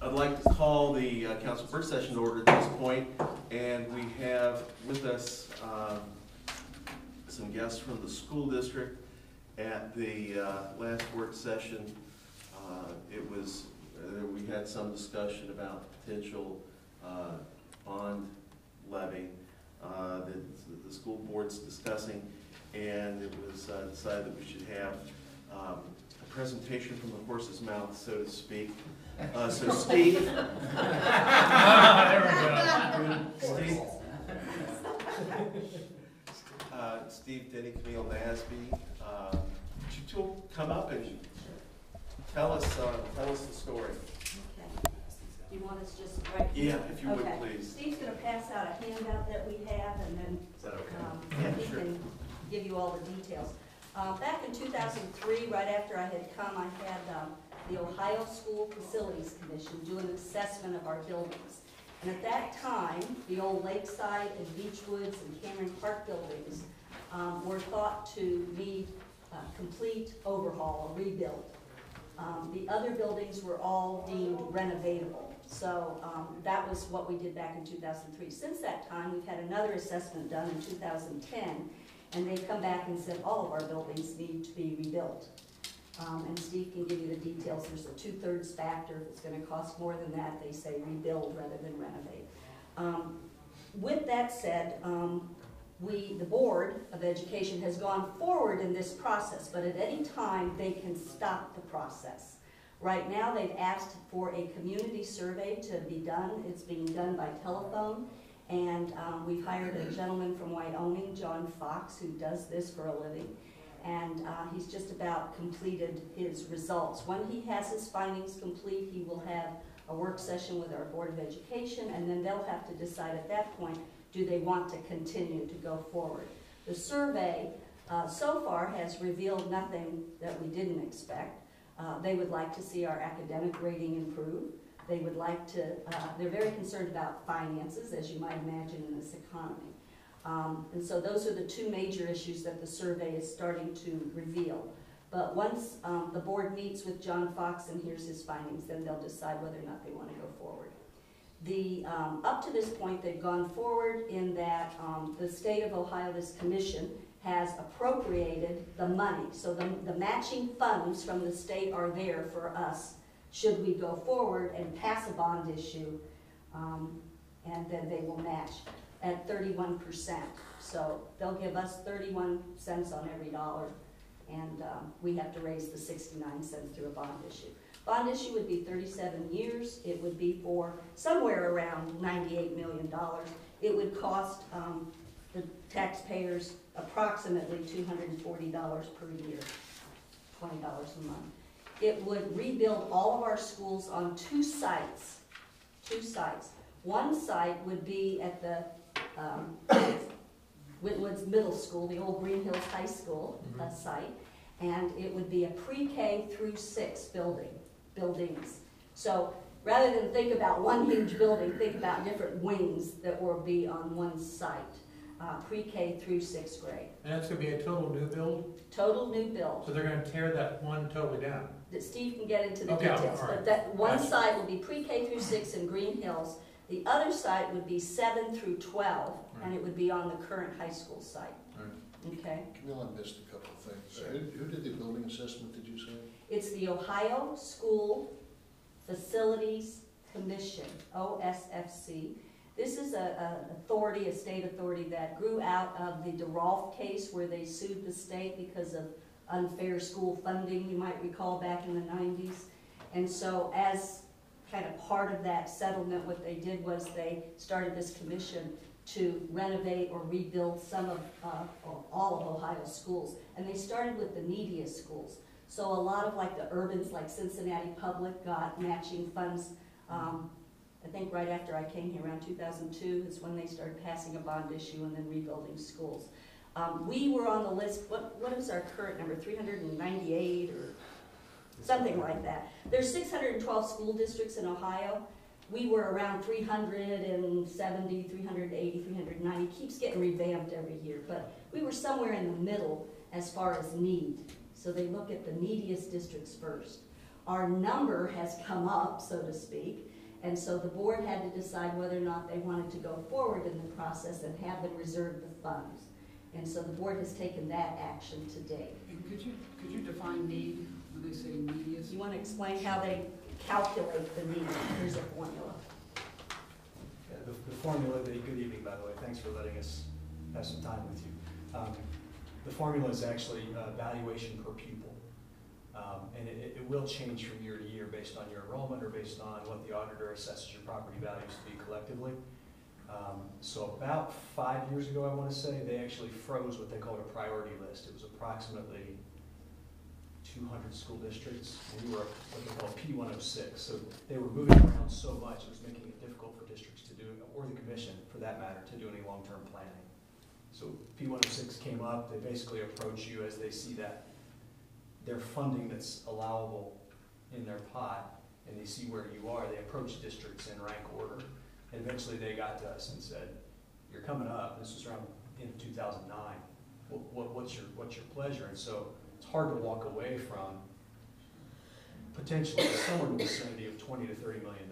I'd like to call the council first session to order at this point, and we have with us some guests from the school district. At the last work session, we had some discussion about potential bond levy that the school board's discussing, and it was decided that we should have a presentation from the horse's mouth, so to speak. So Steve, there we go. Steve Denny, Camille Nasby, would you two come up and tell us the story? Okay. You want us just right here? Yeah, if you would, please. Steve's going to pass out a handout that we have, and then Is that okay? he can give you all the details. Back in 2003, right after I had come, I had the Ohio School Facilities Commission do an assessment of our buildings. And at that time, the old Lakeside and Beachwoods and Cameron Park buildings were thought to need complete overhaul or rebuild. The other buildings were all deemed renovatable. So that was what we did back in 2003. Since that time, we've had another assessment done in 2010, and they've come back and said all of our buildings need to be rebuilt. And Steve can give you the details. There's a 2/3 factor. If it's going to cost more than that, they say rebuild rather than renovate. With that said, the Board of Education has gone forward in this process, but at any time they can stop the process. Right now they've asked for a community survey to be done. It's being done by telephone, and we've hired a gentleman from Wyoming, John Fox, who does this for a living, and he's just about completed his results. When he has his findings complete, he will have a work session with our Board of Education, and then they'll have to decide at that point, do they want to continue to go forward. The survey so far has revealed nothing that we didn't expect. They would like to see our academic rating improve. They would like to, they're very concerned about finances, as you might imagine in this economy. And so those are the two major issues that the survey is starting to reveal. But once the board meets with John Fox and hears his findings, then they'll decide whether or not they want to go forward. Up to this point, they've gone forward in that the state of Ohio, this commission, has appropriated the money. So the matching funds from the state are there for us should we go forward and pass a bond issue, and then they will match at 31%. So they'll give us 31 cents on every dollar, and we have to raise the 69 cents through a bond issue. Bond issue would be 37 years. It would be for somewhere around $98 million. It would cost the taxpayers approximately $240 per year, $20 a month. It would rebuild all of our schools on two sites. One site would be at the Whitwoods Middle School, the old Greenhills High School site, and it would be a pre-K through 6 buildings. So rather than think about one huge building, think about different wings that will be on one site, pre-K through 6th grade. And that's going to be a total new build? Total new build. So they're going to tear that one totally down? That Steve can get into the okay, details, right. But that one site will be pre-K through 6 in Green Hills. The other site would be 7 through 12, right. And it would be on the current high school site. Right. Okay. Camille, I missed a couple of things. Who did the building assessment, did you say? It's the Ohio School Facilities Commission, OSFC. This is a state authority that grew out of the DeRolf case where they sued the state because of unfair school funding, you might recall back in the 90s. And so as kind of part of that settlement, what they did was they started this commission to renovate or rebuild some of, or all of Ohio's schools. And they started with the neediest schools. So a lot of like the urbans like Cincinnati Public got matching funds. I think right after I came here around 2002 is when they started passing a bond issue and then rebuilding schools. We were on the list, what is our current number, 398 or something like that. There's 612 school districts in Ohio. We were around 370, 380, 390. Keeps getting revamped every year, but we were somewhere in the middle as far as need. So they look at the neediest districts first. Our number has come up, so to speak, and so the board had to decide whether or not they wanted to go forward in the process and have them reserve the funds. And so the board has taken that action to date. And could you define need, when they say medius? You want to explain how they calculate the need? Here's a formula. Yeah, the formula, good evening, by the way, thanks for letting us have some time with you. The formula is actually valuation per pupil. And it will change from year to year based on your enrollment or based on what the auditor assesses your property values to be collectively. So about 5 years ago, I want to say, they actually froze what they called a priority list. It was approximately 200 school districts, and we were what they call P106. So they were moving around so much, it was making it difficult for districts to do, or the commission, for that matter, to do any long-term planning. So P106 came up. They basically approach you as they see that their funding that's allowable in their pot, and they see where you are. They approach districts in rank order. And eventually they got to us and said, "You're coming up." This was around in 2009. What's your pleasure? And so it's hard to walk away from potentially somewhere in the vicinity of $20 to $30 million.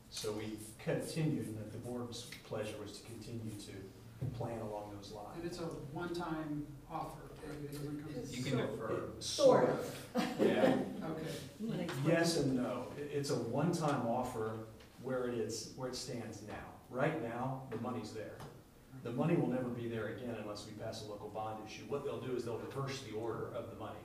So we continued, and that the board's pleasure was to continue to plan along those lines. And it's a one-time offer, right? It doesn't come. You can defer. Sort of. Yeah. Okay. You want to explain? Yes and no. It's a one-time offer where it stands now. Right now, the money's there. The money will never be there again unless we pass a local bond issue. What they'll do is they'll reverse the order of the money,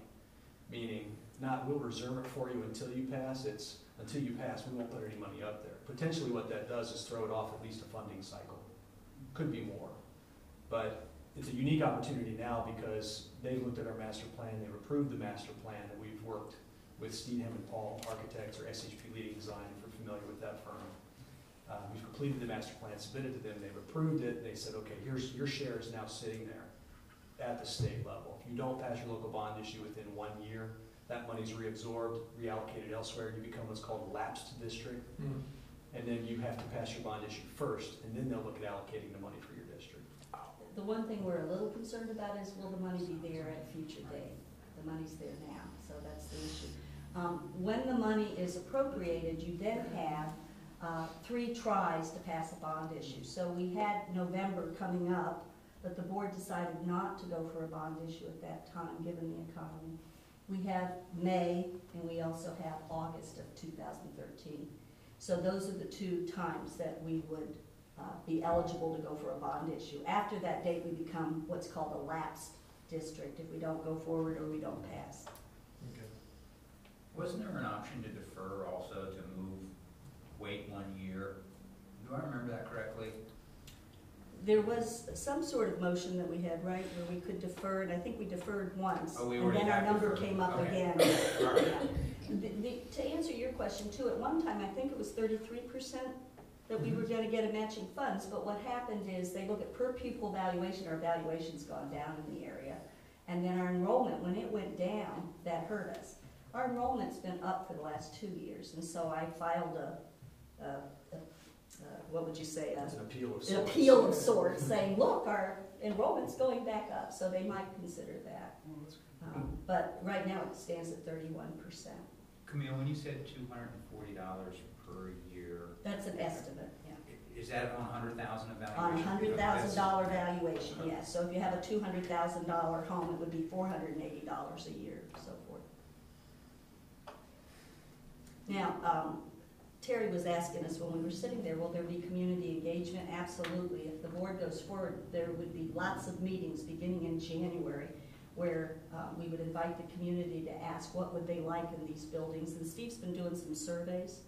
meaning not we'll reserve it for you until you pass. It's until you pass, we won't put any money up there. Potentially what that does is throw it off at least a funding cycle. Could be more. But it's a unique opportunity now because they've looked at our master plan, they've approved the master plan, and we've worked with Steedham and Paul Architects, or SHP Leading Design, if you're familiar with that firm. We've completed the master plan, submitted to them, they've approved it, they said, okay, here's your share is now sitting there at the state level. If you don't pass your local bond issue within 1 year, that money's reabsorbed, reallocated elsewhere, you become what's called a lapsed district, and then you have to pass your bond issue first, and then they'll look at allocating the money for your district. The one thing we're a little concerned about is, will the money be there at a future date? The money's there now, so that's the issue. When the money is appropriated, you then have 3 tries to pass a bond issue. So we had November coming up, but the board decided not to go for a bond issue at that time, given the economy. We have May, and we also have August of 2013. So those are the 2 times that we would be eligible to go for a bond issue. After that date, we become what's called a lapsed district if we don't go forward or we don't pass. Okay. Wasn't there an option to defer also, to wait 1 year? Do I remember that correctly? There was some sort of motion that we had, right, where we could defer, and I think we deferred once. Oh, we and already then our had number deferred. came up Okay. again. All right. Yeah. To answer your question too, at one time I think it was 33% that we were going to get a matching funds, but what happened is they look at per pupil valuation. Our valuation's gone down in the area, and then our enrollment, when it went down, that hurt us. Our enrollment's been up for the last 2 years, and so I filed what would you say? It's an appeal of An sorts. appeal of sorts, saying, look, our enrollment's going back up, so they might consider that. Well, that's But right now it stands at 31%. Camille, when you said $240 per year, That's an estimate, yeah. is that on 100,000 of valuation? On a $100,000 valuation, yes. So if you have a $200,000 home, it would be $480 a year, so forth. Now, Terry was asking us when we were sitting there, will there be community engagement? Absolutely. If the board goes forward, there would be lots of meetings beginning in January where we would invite the community to ask what would they like in these buildings. And Steve's been doing some surveys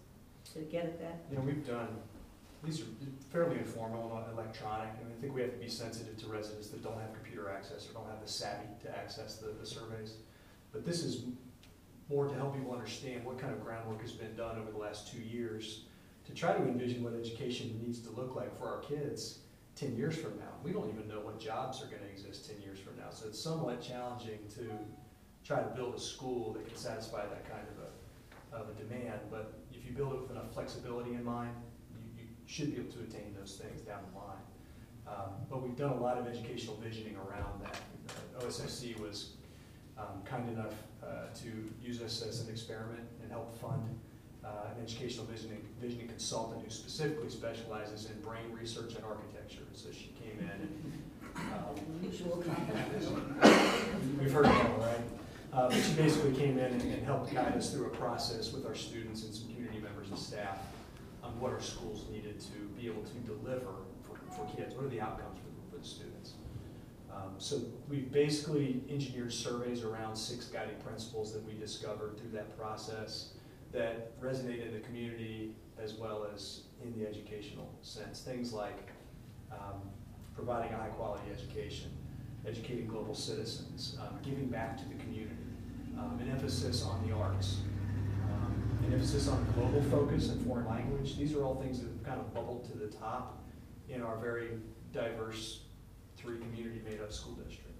to get at that. You know, we've done, these are fairly informal, not electronic, and I think we have to be sensitive to residents that don't have computer access or don't have the savvy to access the surveys. But this is more to help people understand what kind of groundwork has been done over the last 2 years to try to envision what education needs to look like for our kids 10 years from now. We don't even know what jobs are going to exist 10 years from now, so it's somewhat challenging to try to build a school that can satisfy that kind of a demand. But if you build it with enough flexibility in mind, you should be able to attain those things down the line. But we've done a lot of educational visioning around that. OSSC was kind enough to use us as an experiment and help fund an educational visioning consultant who specifically specializes in brain research and architecture. So she came in and Usual compliment. we've heard that, right? But she basically came in and helped guide us through a process with our students and some community members and staff on what our schools needed to be able to deliver for kids. What are the outcomes for the students? So we basically engineered surveys around 6 guiding principles that we discovered through that process that resonate in the community as well as in the educational sense. Things like providing a high-quality education, educating global citizens, giving back to the community, an emphasis on the arts, an emphasis on global focus and foreign language. These are all things that have kind of bubbled to the top in our very diverse 3 community made-up school district.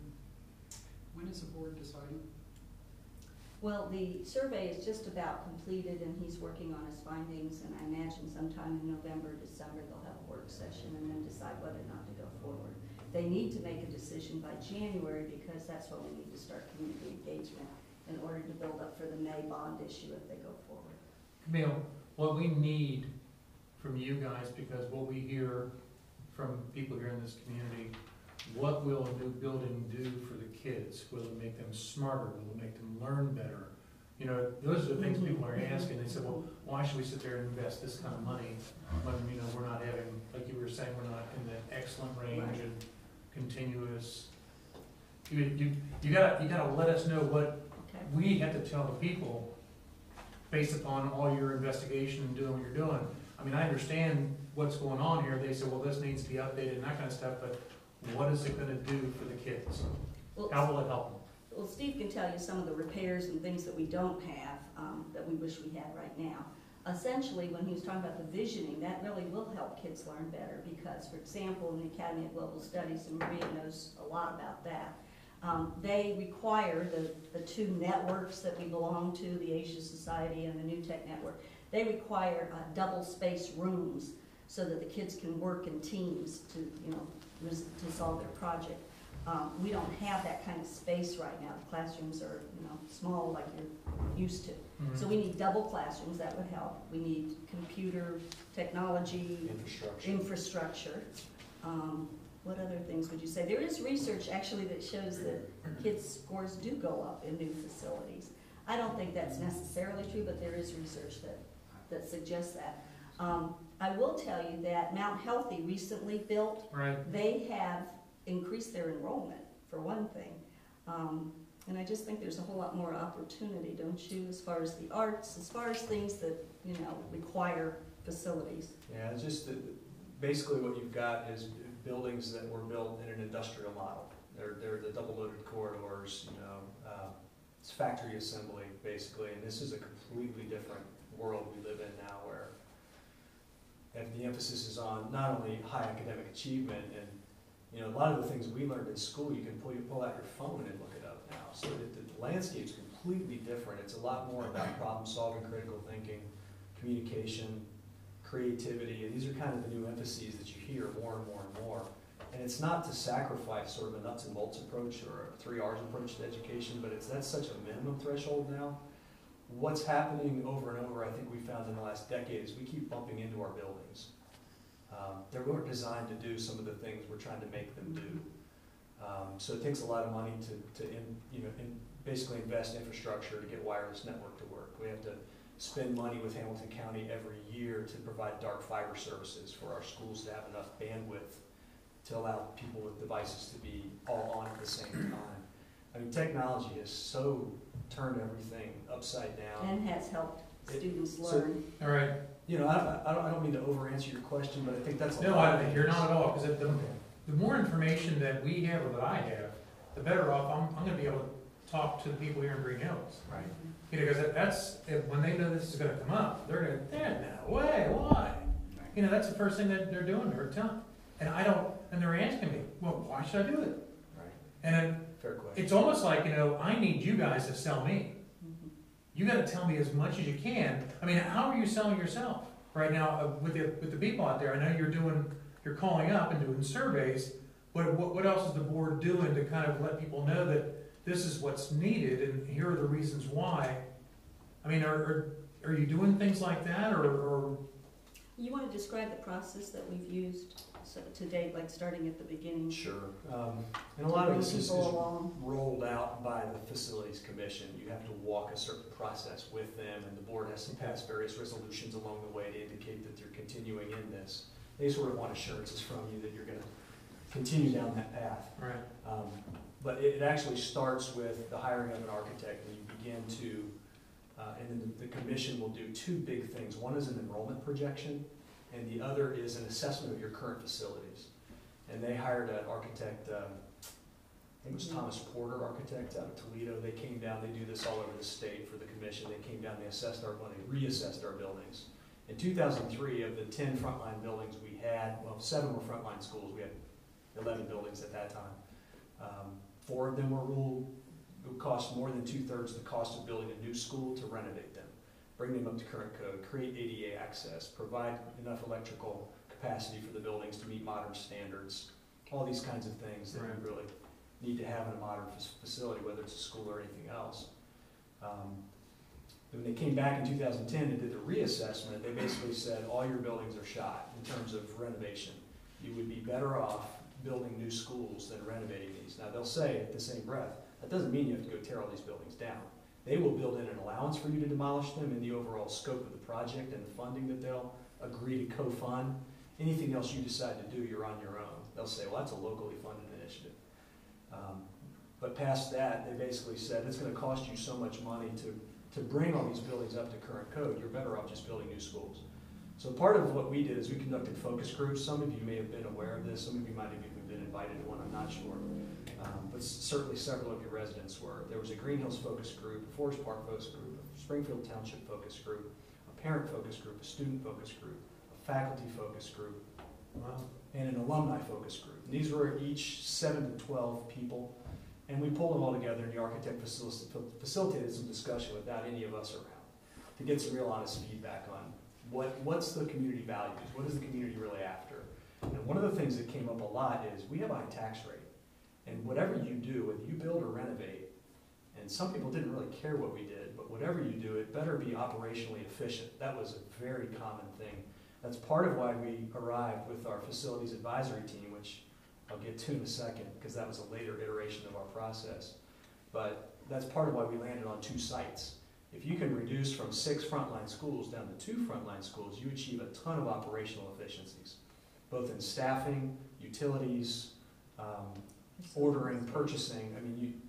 When is the board deciding? Well, the survey is just about completed, and he's working on his findings, and I imagine sometime in November, December, they'll have a work session and then decide whether or not to go forward. They need to make a decision by January, because that's when we need to start community engagement in order to build up for the May bond issue if they go forward. Camille, what we need from you guys, because what we hear from people here in this community, what will a new building do for the kids? Will it make them smarter? Will it make them learn better? You know, those are the things people are asking. They say, well, why should we sit there and invest this kind of money when, you know, we're not having, like you were saying, we're not in the excellent range Right. and continuous. You gotta let us know what Okay. we have to tell the people based upon all your investigation and doing what you're doing. I mean, I understand what's going on here. They say, well, this needs to be updated and that kind of stuff, but what is it gonna do for the kids? Well, How will it help them? Well, Steve can tell you some of the repairs and things that we don't have, that we wish we had right now. Essentially, when he was talking about the visioning, that really will help kids learn better because, for example, in the Academy of Global Studies, and Maria knows a lot about that, they require the 2 networks that we belong to, the Asia Society and the New Tech Network, they require double-spaced rooms so that the kids can work in teams to, you know, to solve their project. We don't have that kind of space right now. The classrooms are, you know, small like you're used to. So we need double classrooms, that would help. We need computer technology, infrastructure. What other things would you say? There is research actually that shows that kids' scores do go up in new facilities. I don't think that's necessarily true, but there is research that suggests that. I will tell you that Mount Healthy recently built, Right. they have increased their enrollment, for one thing. And I just think there's a whole lot more opportunity, don't you, as far as the arts, as far as things that, you know, require facilities. Yeah, it's just that basically what you've got is buildings that were built in an industrial model. They're the double-loaded corridors, you know, it's factory assembly, basically, and this is a completely different world we live in now where the emphasis is on not only high academic achievement and, you know, a lot of the things we learned in school, you can pull out your phone and look it up now. So the landscape's completely different. It's a lot more about problem solving, critical thinking, communication, creativity, and these are kind of the new emphases that you hear more and more and more. And it's not to sacrifice sort of a nuts and bolts approach or a 3 R's approach to education, but that's such a minimum threshold now. What's happening over and over, I think we found in the last decade, is we keep bumping into our buildings. They weren't designed to do some of the things we're trying to make them do. So it takes a lot of money to basically invest in infrastructure to get wireless network to work. We have to spend money with Hamilton County every year to provide dark fiber services for our schools to have enough bandwidth to allow people with devices to be all on at the same time. I mean, technology has so turned everything upside down. And has helped students learn. All right. You know, I don't mean to over-answer your question, but I think that's a No, lot. you're not at all, because the more information that we have or that I have, the better off I'm gonna be able to talk to the people here in Green Hills. Right. You know, because when they know this is gonna come up, they're gonna, no way, why? You know, that's the first thing that they're doing, they're telling. And they're asking me, well, why should I do it? Right. And then Fair question. it's almost like, you know, I need you guys to sell me. You gotta tell me as much as you can. I mean, how are you selling yourself right now with the people out there? I know you're calling up and doing surveys, but what else is the board doing to kind of let people know that, this is what's needed, and here are the reasons why. I mean, are you doing things like that, or? You want to describe the process that we've used to date, like starting at the beginning? Sure. And a lot of this is People along. rolled out by the Facilities Commission. You have to walk a certain process with them, and the board has to pass various resolutions along the way to indicate that they're continuing in this. They sort of want assurances from you that you're gonna continue down that path. Right. But it actually starts with the hiring of an architect, and you begin to, and then the commission will do two big things. One is an enrollment projection, and the other is an assessment of your current facilities. And they hired an architect, I think it was Thomas Porter, architect out of Toledo. They came down, they do this all over the state for the commission. They came down, they assessed our, well, they reassessed our buildings. In 2003, of the 10 frontline buildings we had, well, 7 were frontline schools. We had 11 buildings at that time. 4 of them were ruled, it would cost more than 2/3 the cost of building a new school to renovate them, bring them up to current code, create ADA access, provide enough electrical capacity for the buildings to meet modern standards, all these kinds of things that we really need to have in a modern facility, whether it's a school or anything else. When they came back in 2010 and did the reassessment, they basically said all your buildings are shot in terms of renovation. You would be better off building new schools than renovating these. Now they'll say at the same breath, that doesn't mean you have to go tear all these buildings down. They will build in an allowance for you to demolish them in the overall scope of the project and the funding that they'll agree to co-fund. Anything else you decide to do, you're on your own. They'll say, well, that's a locally funded initiative. But past that, they basically said it's going to cost you so much money to bring all these buildings up to current code. You're better off just building new schools. So part of what we did is we conducted focus groups. Some of you may have been aware of this. Some of you might have even been invited to one, I'm not sure. But certainly several of your residents were. There was a Greenhills focus group, a Forest Park focus group, a Springfield Township focus group, a parent focus group, a student focus group, a faculty focus group, and an alumni focus group. And these were each 7 to 12 people. And we pulled them all together, and the architect facilitated some discussion without any of us around to get some real honest feedback on what's the community values, what is the community really after. And one of the things that came up a lot is we have a high tax rate. And whatever you do, whether you build or renovate, and some people didn't really care what we did, but whatever you do, it better be operationally efficient. That was a very common thing. That's part of why we arrived with our facilities advisory team, which I'll get to in a second, because that was a later iteration of our process. But that's part of why we landed on 2 sites. If you can reduce from 6 frontline schools down to 2 frontline schools, you achieve a ton of operational efficiencies, both in staffing, utilities, ordering, purchasing. I mean,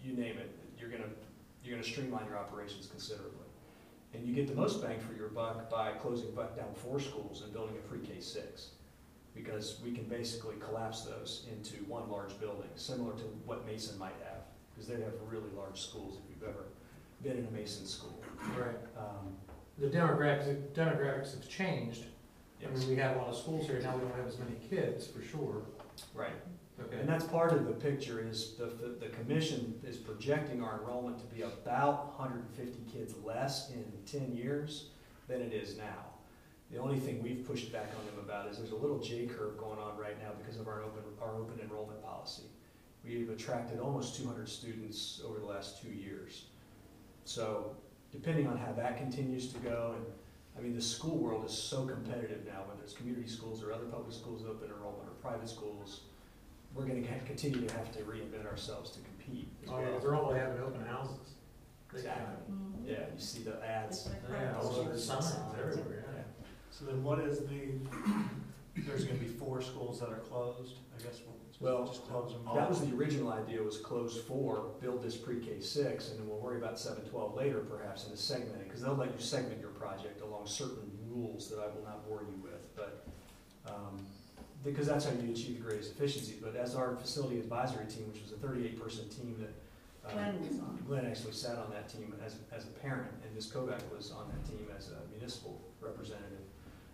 you name it. You're gonna streamline your operations considerably, and you get the most bang for your buck by closing down 4 schools and building a pre-K-6, because we can basically collapse those into one large building, similar to what Mason might have, because they have really large schools if you've ever been in a Mason school. Right. The demographics have changed. I mean, we have a lot of schools here, now we don't have as many kids, for sure. Right. Okay. And that's part of the picture is the commission is projecting our enrollment to be about 150 kids less in 10 years than it is now. The only thing we've pushed back on them about is there's a little J-curve going on right now because of our open enrollment policy. We've attracted almost 200 students over the last 2 years. So depending on how that continues to go, and I mean the school world is so competitive now, whether it's community schools or other public schools open enrollment or private schools, we're going to continue to have to reinvent ourselves to compete as well. Yeah, they're all having open houses. Exactly. Yeah, you see the ads. Yeah, all over the summer, everywhere, yeah. So then what is there's gonna be 4 schools that are closed, I guess Well, just close them all? That was the original idea, was close 4, build this pre-K-6, and then we'll worry about 7-12 later perhaps in a segmenting, because they'll let you segment your project along certain rules that I will not bore you with, but because that's how you achieve the greatest efficiency. But as our facility advisory team, which was a 38-person team that Glenn was on. Glenn actually sat on that team as a parent, and Ms. Kovac was on that team as a municipal representative.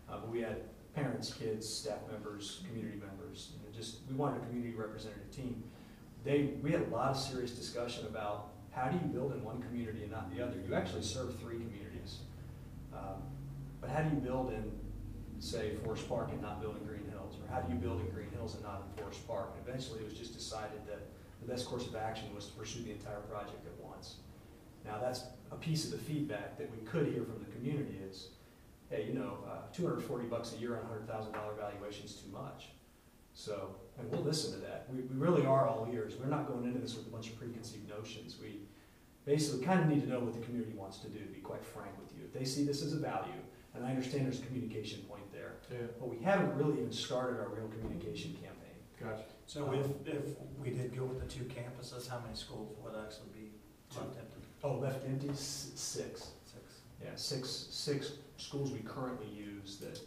But we had parents, kids, staff members, community members, and we wanted a community representative team. We had a lot of serious discussion about how do you build in one community and not the other. You actually serve 3 communities. But how do you build in, say, Forest Park and not build in Greenhills? Or how do you build in Greenhills and not in Forest Park? And eventually it was just decided that the the best course of action was to pursue the entire project at once. Now, that's a piece of the feedback that we could hear from the community is, hey, $240 a year on a $100,000 valuation is too much. So, and we'll listen to that. We really are all ears. We're not going into this with a bunch of preconceived notions. We basically kind of need to know what the community wants to do, to be quite frank with you. If they see this as a value, and I understand there's a communication point there, but we haven't really even started our real communication campaign. Gotcha. So if we did go with the 2 campuses, how many schools would actually be left empty? Oh, left empty, 6. 6. Yeah, six schools we currently use that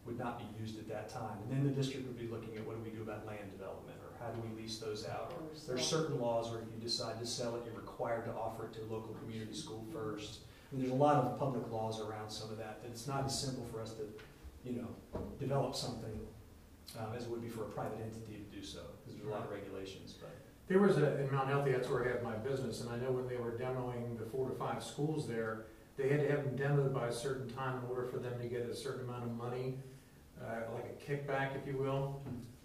would not be used at that time. And then the district would be looking at what do we do about land development, or how do we lease those out? Or there's certain laws where if you decide to sell it, you're required to offer it to a local community school first. And there's a lot of public laws around some of that, that it's not as simple for us to, develop something as it would be for a private entity to do so, because there's a lot of regulations. But There was in Mount Healthy, that's where I have my business, and I know when they were demoing the 4 to 5 schools there, they had to have them demoed by a certain time in order for them to get a certain amount of money, like a kickback, if you will,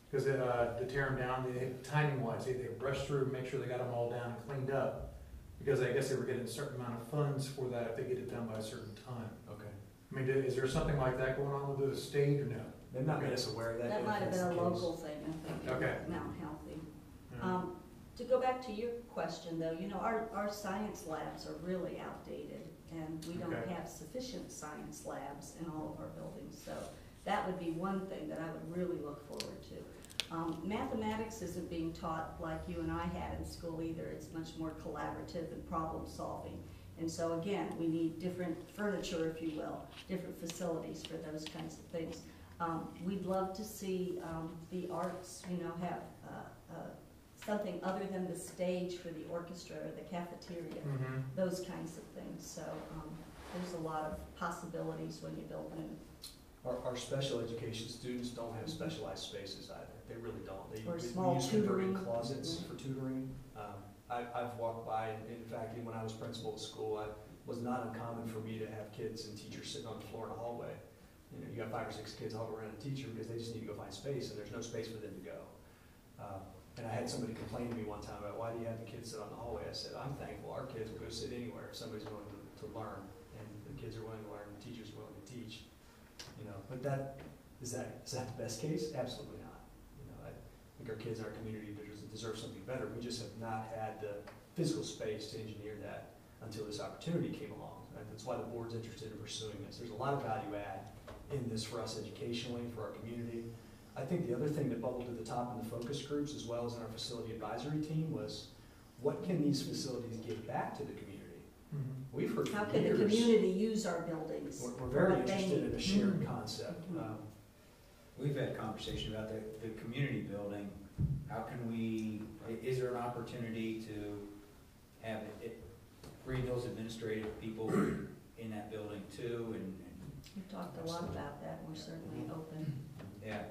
because to tear them down, timing-wise, they rushed through, make sure they got them all down and cleaned up, because I guess they were getting a certain amount of funds for that if they get it done by a certain time. okay, I mean, is there something like that going on with the state or no? they've not made us aware of that. That if might have that's been a the case. local thing, I think, Okay. Mount Healthy. Yeah. To go back to your question, though, our science labs are really outdated, and we don't Okay. have sufficient science labs in all of our buildings. So that would be one thing that I would really look forward to. Mathematics isn't being taught like you and I had in school either. It's much more collaborative and problem solving. And so again, we need different furniture, if you will, different facilities for those kinds of things. We'd love to see the arts, have something other than the stage for the orchestra or the cafeteria, those kinds of things. So there's a lot of possibilities when you build new. Our special education students don't have specialized spaces either. They really don't. Or We small use converted tutoring. closets for tutoring. I've walked by, in fact, even when I was principal of school, it was not uncommon for me to have kids and teachers sitting on the floor in a hallway. You got 5 or 6 kids huddled around a teacher because they just need to go find space, and there's no space for them to go. And I had somebody complain to me one time about, why do you have the kids sit on the hallway? I said, I'm thankful our kids will go sit anywhere if somebody's willing to learn, and the kids are willing to learn, and the teachers are willing to teach. But is that the best case? Absolutely not. I think our kids in our community deserve something better. We just have not had the physical space to engineer that until this opportunity came along. And that's why the board's interested in pursuing this. There's a lot of value add in this for us educationally, for our community. I think the other thing that bubbled to the top in the focus groups, as well as in our facility advisory team, was what can these facilities give back to the community? We've heard How for can the years. community use our buildings? We're for very what they interested in need? a shared concept. We've had conversation about the community building. How can we, is there an opportunity to have Greenhills administrative people in that building too? And We've talked a lot about that, and we're certainly open. yeah,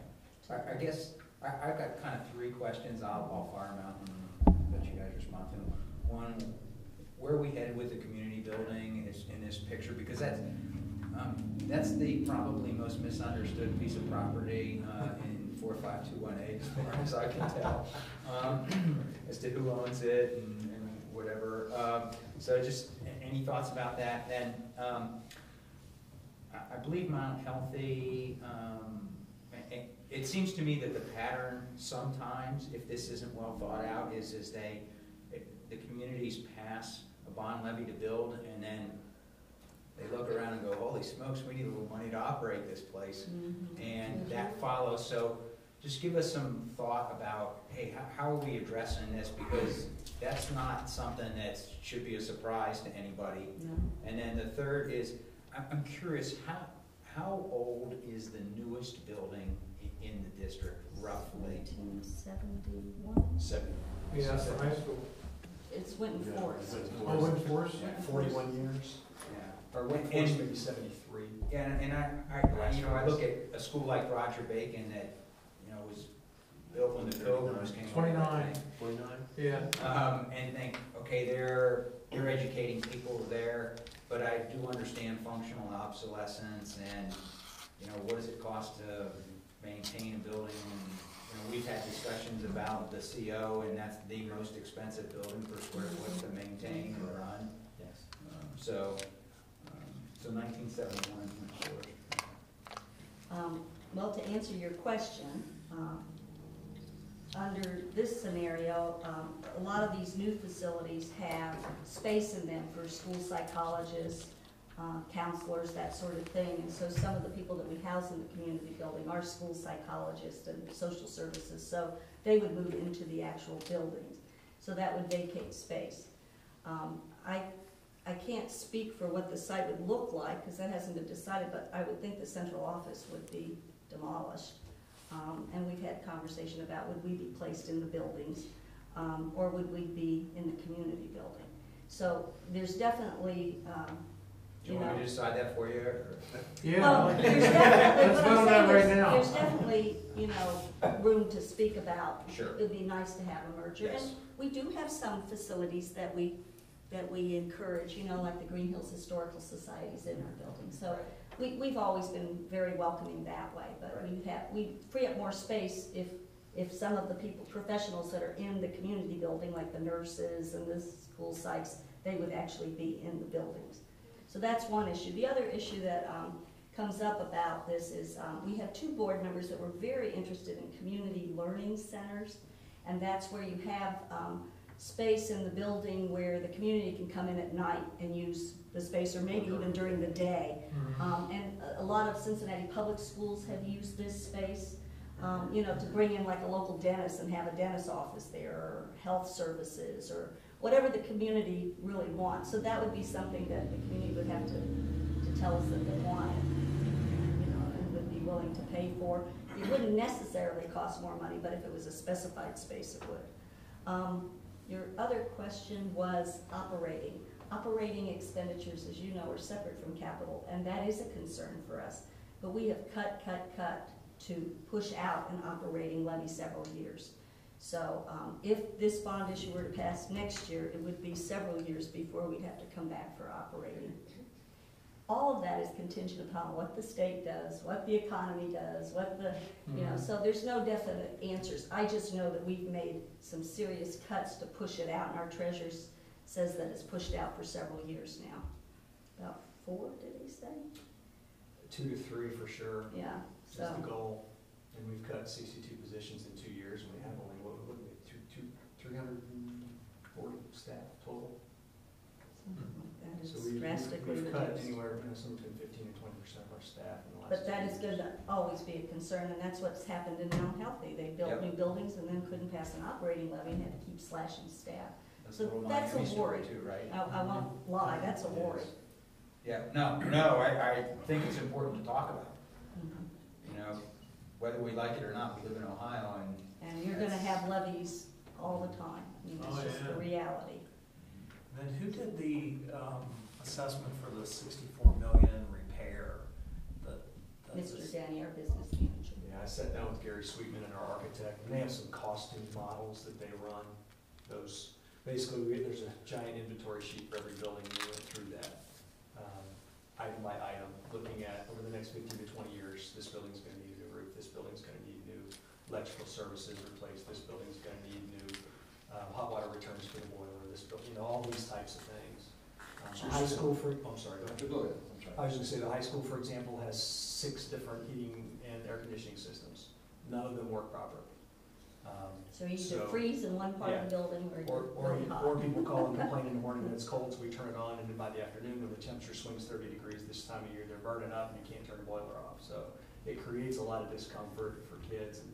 I guess I've got kind of 3 questions. I'll fire them out and let you guys respond to them. One, where are we headed with the community building in this picture? Because that's the probably most misunderstood piece of property in 45218, as far as I can tell, as to who owns it and whatever. So just any thoughts about that? Then I believe Mount Healthy, it seems to me that the pattern sometimes, if this isn't well thought out, is the communities pass a bond levy to build, and then they look around and go, holy smokes, we need a little money to operate this place. And that follows. So just give us some thought about, hey, how are we addressing this? Because that's not something that should be a surprise to anybody. No. And then the third is, I'm curious, how old is the newest building in the district, roughly? 1971. 70. Yeah, that's the high school. It's Winton Forest. Oh, Winton Forest? 41 years. Yeah. Or Winton Forest maybe 73. And I look at a school like Roger Bacon that, was built when the Pilgrims came. 29. 29? Yeah. And think, okay, they're educating people there, but I do understand functional obsolescence and, what does it cost to maintain a building we've had discussions about the CO, and that's the most expensive building per square foot to maintain or run. Yes. So 1971 is my source. Well, to answer your question, under this scenario, a lot of these new facilities have space in them for school psychologists, counselors, that sort of thing. And so some of the people that we house in the community building are school psychologists and social services, so they would move into the actual buildings. So that would vacate space. I can't speak for what the site would look like, because that hasn't been decided, but I would think the central office would be demolished. And we've had conversation about would we be placed in the buildings, or would we be in the community building? So there's definitely, Do you want me to decide that for you? Or? Yeah. well, there's definitely, Let's what I'm vote on saying that right is, now. there's definitely, room to speak about. Sure. It'd be nice to have a merger. Yes. And we do have some facilities that we encourage, like the Greenhills Historical Society's in our building. So we've always been very welcoming that way, but we free up more space if some of the professionals that are in the community building, like the nurses and the school sites, they would actually be in the buildings. So that's one issue. The other issue that comes up about this is we have 2 board members that were very interested in community learning centers, and that's where you have space in the building where the community can come in at night and use the space, or maybe even during the day. And a lot of Cincinnati public schools have used this space, to bring in like a local dentist and have a dentist office there, or health services, or whatever the community really wants. So that would be something that the community would have to tell us that they wanted, and would be willing to pay for. It wouldn't necessarily cost more money, but if it was a specified space, it would. Your other question was operating. Operating expenditures, as you know, are separate from capital, and that is a concern for us. But we have cut to push out an operating levy several years. So if this bond issue were to pass next year, it would be several years before we'd have to come back for operating. All of that is contingent upon what the state does, what the economy does, so there's no definite answers. I just know that we've made some serious cuts to push it out, and our treasurer says that it's pushed out for several years now. About 4, did he say? 2 to 3 for sure. Yeah, Is so. the goal. And we've cut 62 positions in 2 years, and we have only, 340 staff total. Something like that. So It's we've drastically cut reduced. anywhere, somewhere between 15 and 20% of our staff in the last 2 But that is years. going to always be a concern, and that's what's happened in Mount Healthy. They built Yep. new buildings and then couldn't pass an operating levy and had to keep slashing staff. That's So a little that's a Miami story worry. too, right? I won't lie, that's a worry. Yeah, no, I think it's important to talk about. Whether we like it or not, we live in Ohio, And you're going to have levies all the time. It's just the reality. Then who did the assessment for the 64 million repair? Mr. Danny, our business manager. Yeah, I sat down with Gary Sweetman and our architect, and they have some costing models that they run. Those, basically, there's a giant inventory sheet for every building, and we went through that, item by item, looking at over the next 15 to 20 years, this building's gonna need a new roof, this building's gonna need new electrical services replaced, this building's gonna need new hot water returns for the boiler, this building, all these types of things. High school I'm sorry. Go ahead, I'm sorry. I was gonna say, the high school, for example, has 6 different heating and air conditioning systems. None of them work properly. So you either freeze in one part of the building or really hot. Or people call and complain in the morning that it's cold, so we turn it on, and then by the afternoon, when the temperature swings 30 degrees this time of year, they're burning up and you can't turn the boiler off. So it creates a lot of discomfort for kids. And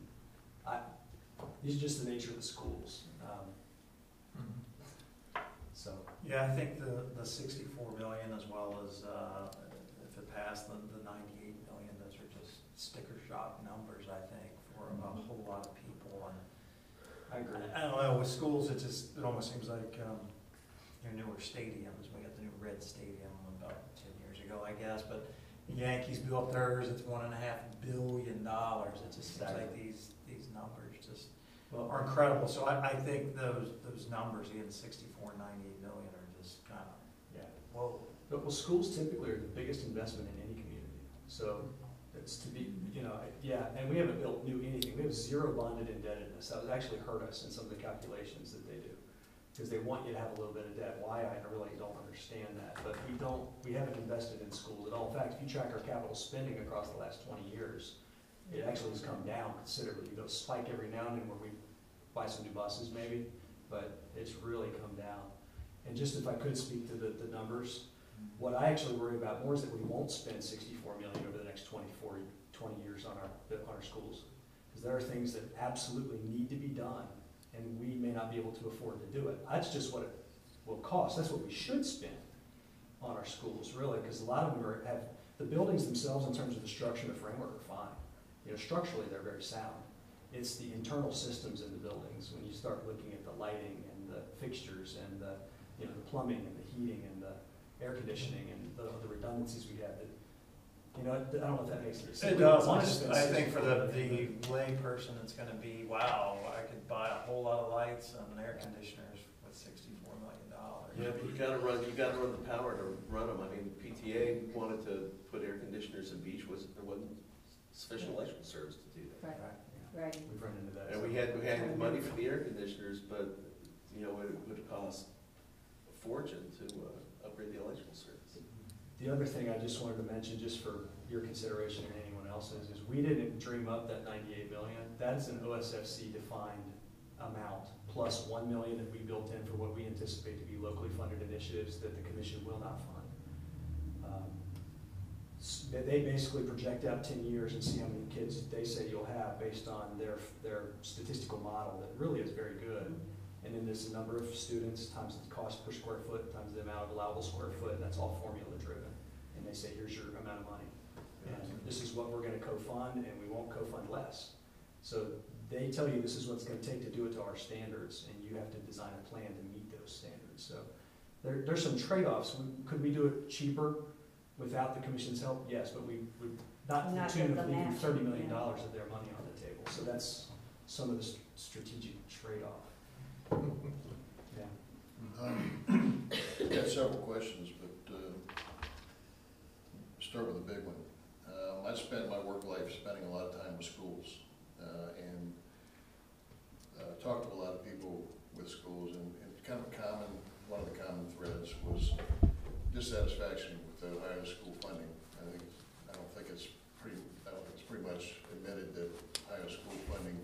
these are just the nature of the schools. So. Yeah, I think the 64 million, as well as, if it passed, the 98 million, those are just sticker shock numbers, I think, for a whole lot of people. And I agree. I don't know, with schools, it almost seems like, newer stadiums. We got the new red stadium about 10 years ago, I guess, but the Yankees built theirs, it's $1.5 billion. It just seems like these numbers just are incredible. So I think those numbers, again, 64 and 98 million, are just kind of, whoa. But schools typically are the biggest investment in any community. So It's to be, yeah, and we haven't built new anything. We have zero bonded indebtedness. That would actually hurt us in some of the calculations that they do. Because they want you to have a little bit of debt. Why, I really don't understand that. But we haven't invested in schools at all. In fact, if you track our capital spending across the last 20 years, it actually has come down considerably. You go spike every now and then where we buy some new buses maybe, but it's really come down. And just if I could speak to the numbers, what I actually worry about more is that we won't spend 64 million over the next 20 years on our schools. Because there are things that absolutely need to be done, and we may not be able to afford to do it. That's just what it will cost. That's what we should spend on our schools, really, because a lot of them have, the buildings themselves in terms of the structure and the framework are fine. Structurally they're very sound. It's the internal systems in the buildings, when you start looking at the lighting and the fixtures and the plumbing and the heating and the air conditioning and the redundancies we have. That, I don't know if that makes any sense. It does. I think for the lay person, it's going to be, wow, I could buy a whole lot of lights and air conditioners with $64 million. Yeah, but you gotta run the power to run them. I mean, PTA wanted to put air conditioners in beach, there wasn't sufficient electrical service to do that. Right. We've run into that. And we had money for the air conditioners, but, it would cost a fortune to upgrade the electrical service. The other thing I just wanted to mention, just for your consideration and anyone else's, is we didn't dream up that 98 million. That's an OSFC defined amount, plus 1 million that we built in for what we anticipate to be locally funded initiatives that the commission will not fund. They basically project out 10 years and see how many kids they say you'll have based on their statistical model that really is very good. And then there's the number of students times the cost per square foot times the amount of allowable square foot, and that's all formula driven. And they say, here's your amount of money. And this is what we're going to co-fund, and we won't co-fund less. So they tell you this is what it's going to take to do it to our standards, and you have to design a plan to meet those standards. So there's some trade-offs. Could we do it cheaper without the commission's help? Yes, but we would not to the tune of leaving $30 million of their money on the table. So that's some of the strategic trade-off. Yeah. I've got several questions, but start with a big one. I spent my work life spending a lot of time with schools and talked to a lot of people with schools, and kind of one of the common threads was dissatisfaction with the Ohio school funding. I don't think it's pretty much admitted that Ohio school funding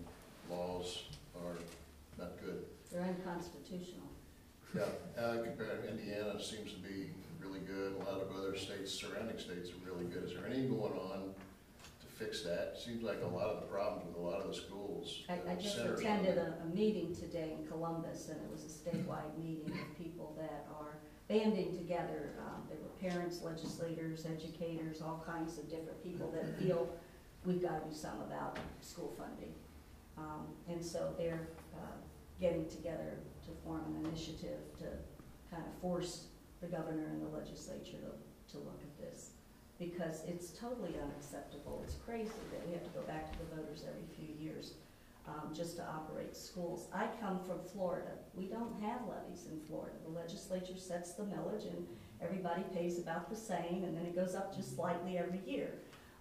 laws are not good. They're unconstitutional. Yeah, compared to Indiana seems to be really good. A lot of other states, surrounding states, are really good. Is there anything going on to fix that? Seems like a lot of the problems with a lot of the schools. I just attended a meeting today in Columbus, and it was a statewide meeting of people that are banding together. There were parents, legislators, educators, all kinds of different people that feel we've got to do something about school funding. And so they're getting together to form an initiative to kind of force the governor and the legislature to look at this, because it's totally unacceptable. It's crazy that we have to go back to the voters every few years just to operate schools. I come from Florida. We don't have levies in Florida. The legislature sets the millage and everybody pays about the same, and then it goes up just slightly every year.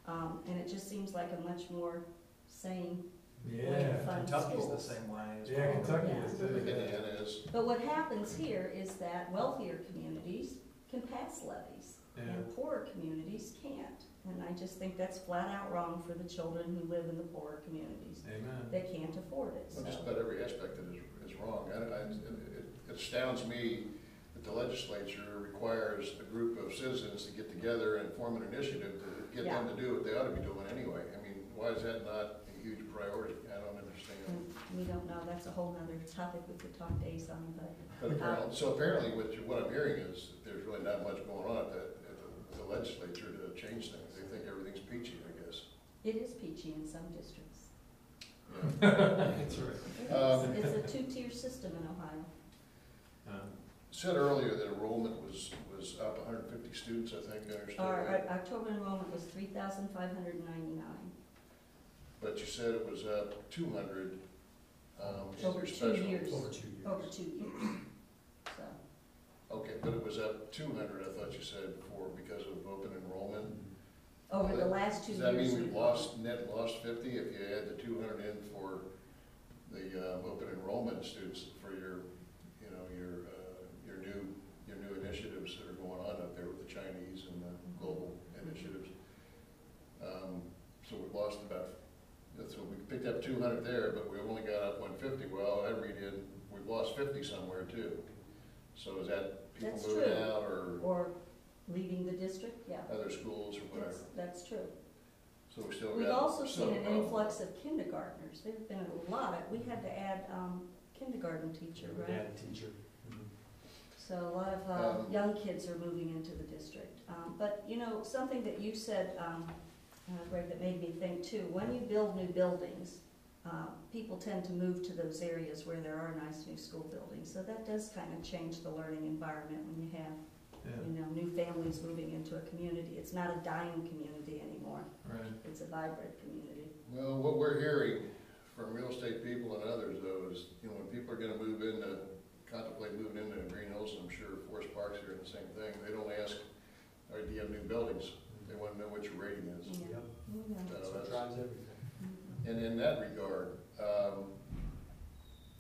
And it just seems like a much more sane way to fund Kentucky's schools. the same way as Yeah, well. Kentucky Yeah. is too. Indiana is. But what happens here is that wealthier communities can pass levies, Yeah. and poorer communities can't. And I just think that's flat out wrong for the children who live in the poorer communities. Amen. They can't afford it, Well, just so. about every aspect of it is wrong. It astounds me that the legislature requires a group of citizens to get together and form an initiative to get them to do what they ought to be doing anyway. I mean, why is that not a huge priority? I don't understand. And we don't know, that's a whole nother topic we could talk days on, but. But apparently what I'm hearing is that there's really not much going on at the legislature to change things. They think everything's peachy, I guess. It is peachy in some districts. Yeah. That's right. It is. It's a two-tier system in Ohio. Said earlier that enrollment was up 150 students, I think, I understand. Our October enrollment was 3,599. But you said it was up 200. Over your 2 special- years. Over 2 years. Over 2 years. So, Okay, but it was up 200, I thought you said, because of open enrollment. Over the last 2 years. Does that mean we've we've lost 50 if you add the 200 in for the open enrollment students for your, you know, your new initiatives that are going on up there with the Chinese and the global initiatives? So we've lost so we picked up 200 there, but we only got up 150. Well, I read in, we've lost 50 somewhere too. So is that people That's moving true. out Or leaving the district, yeah. other schools or whatever? That's true. So we still got. We've also still seen a an problem. influx of kindergartners. There've been a lot of, we had to add kindergarten teacher, We right? had a teacher. So a lot of young kids are moving into the district. But, you know, something that you said, Greg, that made me think too, when you build new buildings, people tend to move to those areas where there are nice new school buildings. So that does kind of change the learning environment when you have, you know, new families moving into a community. It's not a dying community anymore. Right. It's a vibrant community. Well, what we're hearing from real estate people and others though is, you know, when people are gonna contemplate moving into Greenhills, and I'm sure Forest Park's here in the same thing, they don't ask, do you have new buildings? They wanna know what your rating is. Yeah. Yep, Yeah. that's what drives everything. And in that regard,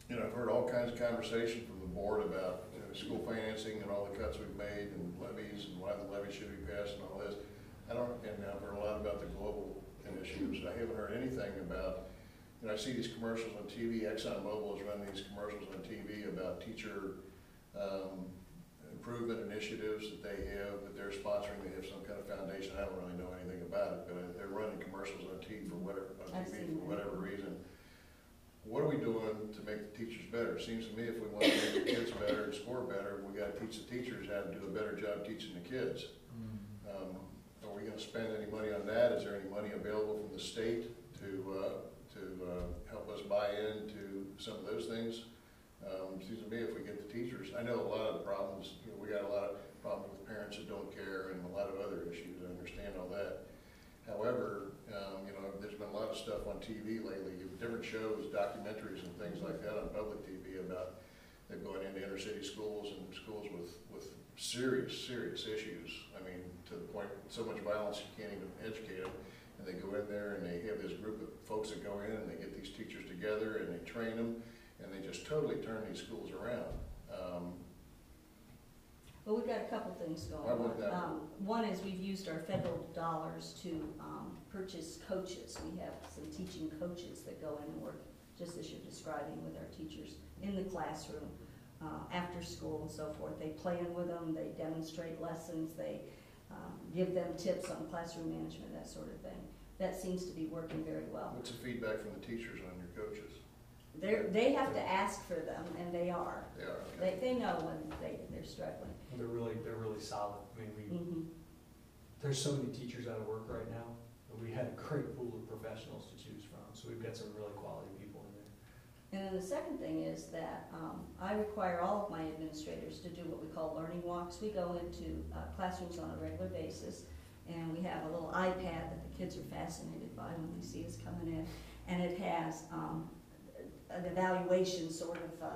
you know, I've heard all kinds of conversation from the board about, you know, school financing and all the cuts we've made and levies and why the levy should be passed and all this. And I've heard a lot about the global initiatives. I haven't heard anything about, you know, I see these commercials on TV. ExxonMobil is running these commercials on TV about teacher improvement initiatives that they have, that they're sponsoring. They have some kind of foundation. I don't really know anything about it, but they're running commercials on TV for whatever reason. What are we doing to make the teachers better? It seems to me if we want to make the kids better and score better, we got to teach the teachers how to do a better job teaching the kids. Are we going to spend any money on that? Is there any money available from the state to help us buy into some of those things? Seems to me if we get the teachers, I know a lot of the problems, you know, we got a lot of problems with parents that don't care and a lot of other issues. I understand all that. However, you know, there's been a lot of stuff on TV lately, different shows, documentaries and things like that on public TV about them going into inner city schools and schools with serious issues. I mean, to the point, so much violence you can't even educate them. And they go in there and they have this group of folks that go in and they get these teachers together and they train them and they just totally turn these schools around. Well, we've got a couple things going Why would that on. One is we've used our federal dollars to purchase coaches. We have some teaching coaches that go in and work, just as you're describing, with our teachers in the classroom, after school and so forth. They plan with them, they demonstrate lessons, they give them tips on classroom management, that sort of thing. That seems to be working very well. What's the feedback from the teachers on your coaches? They have to ask for them, and they are. They are, okay. They know when they're struggling. They're really solid. I mean, there's so many teachers out of work right now, and we had a great pool of professionals to choose from, so we've got some really quality people in there. And then the second thing is that I require all of my administrators to do what we call learning walks. We go into classrooms on a regular basis, and we have a little iPad that the kids are fascinated by when they see us coming in, and it has an evaluation sort of,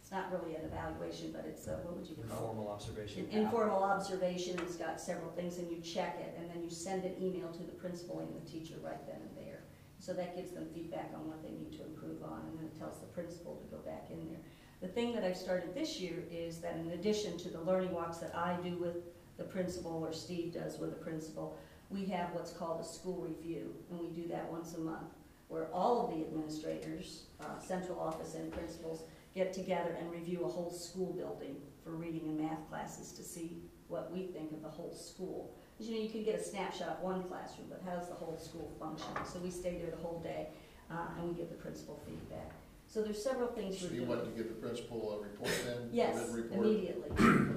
it's not really an evaluation, but it's what would you call it? Informal observation. An informal observation. It's got several things, and you check it, and then you send an email to the principal and the teacher right then and there. So that gives them feedback on what they need to improve on, and then it tells the principal to go back in there. The thing that I've started this year is that in addition to the learning walks that I do with the principal, or Steve does with the principal, we have what's called a school review, and we do that once a month, where all of the administrators, central office and principals, get together and review a whole school building for reading and math classes to see what we think of the whole school. Because, you know, you can get a snapshot of one classroom, but how does the whole school function? So we stay there the whole day, and we give the principal feedback. So there's several things So we're you doing. want to give the principal a report then? Yes, A written report? immediately.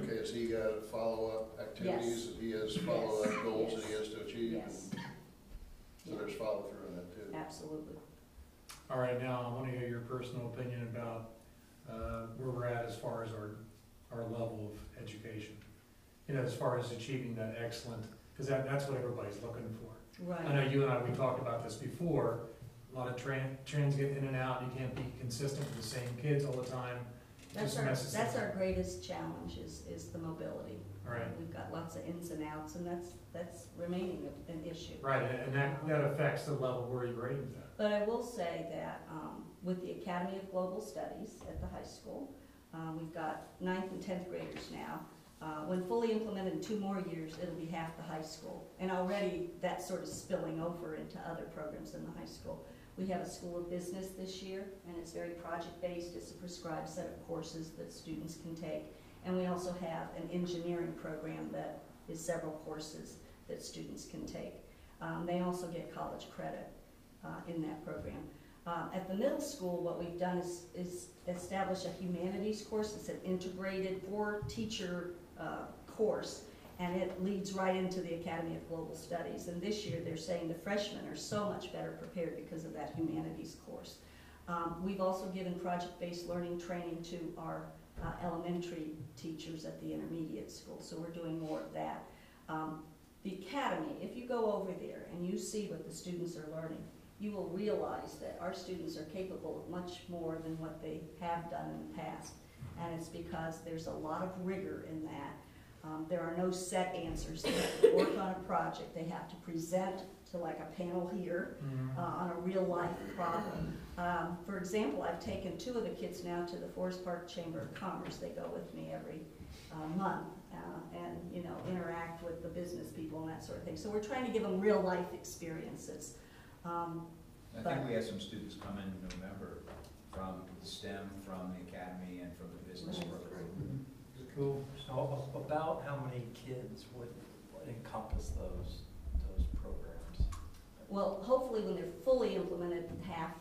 Okay, has he got follow-up activities that he has, follow-up goals that he has to achieve? Yes. So there's follow-through on that too? Absolutely. All right, now I want to hear your personal opinion about where we're at as far as our level of education. You know, as far as achieving that excellent, because that's what everybody's looking for. Right. I know you and I, we talked about this before. A lot of trends get in and out. You can't be consistent with the same kids all the time. That's Just messes our things up. greatest challenge is the mobility. Right. We've got lots of ins and outs, and that's remaining an issue. Right, and that affects the level where you're grading at. But I will say that with the Academy of Global Studies at the high school, we've got 9th and 10th graders now. When fully implemented in 2 more years, it'll be half the high school. And already that's sort of spilling over into other programs in the high school. We have a School of Business this year, and it's very project-based. It's a prescribed set of courses that students can take. And we also have an engineering program that is several courses that students can take. They also get college credit in that program. At the middle school, what we've done is establish a humanities course. It's an integrated 4-teacher course, and it leads right into the Academy of Global Studies. And this year, they're saying the freshmen are so much better prepared because of that humanities course. We've also given project-based learning training to our elementary teachers at the intermediate school, so we're doing more of that. The Academy, if you go over there and you see what the students are learning, you will realize that our students are capable of much more than what they have done in the past. And it's because there's a lot of rigor in that. There are no set answers. They have to work on a project. They have to present to like a panel here on a real life problem. For example, I've taken 2 of the kids now to the Forest Park Chamber of Commerce. They go with me every month and interact with the business people and that sort of thing. So we're trying to give them real life experiences. I think we have some students come in November from the STEM, from the academy, and from the business program. Cool. So about how many kids would encompass those programs? Well, hopefully when they're fully implemented, half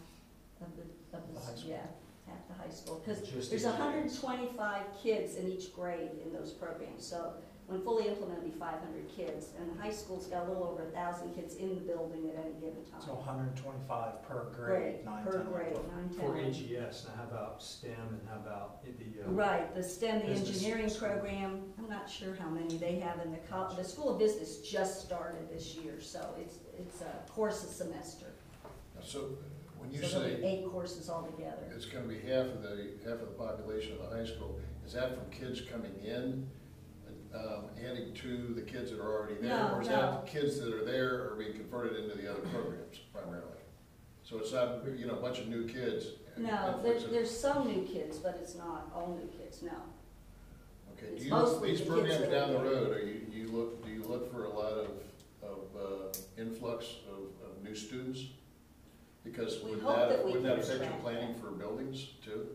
of the high school. yeah, half the high school. Because Just there's in 125 kids in each grade in those programs. So when fully implemented, it'll be 500 kids. And the high school's got a little over 1,000 kids in the building at any given time. So 125 per grade, 9, per 10, grade, 12. 9, 10. For AGS, now how about STEM and how about the? Right, the STEM, the business engineering school. program, I'm not sure how many they have in the School of Business just started this year, so it's a course a semester. So when you So there'll be say 8 courses altogether. it's gonna be half of the population of the high school, is that from kids coming in, adding to the kids that are already there? No, Or is no. that kids that are there are being converted into the other programs primarily? So it's not, a bunch of new kids? No, influx of- there's some new kids, but it's not all new kids, no. Okay, it's do you, mostly these the kids programs that are down the there. road, do you look for a lot of influx of new students? Because We would hope that we wouldn't that can affect your attract planning that. for buildings too?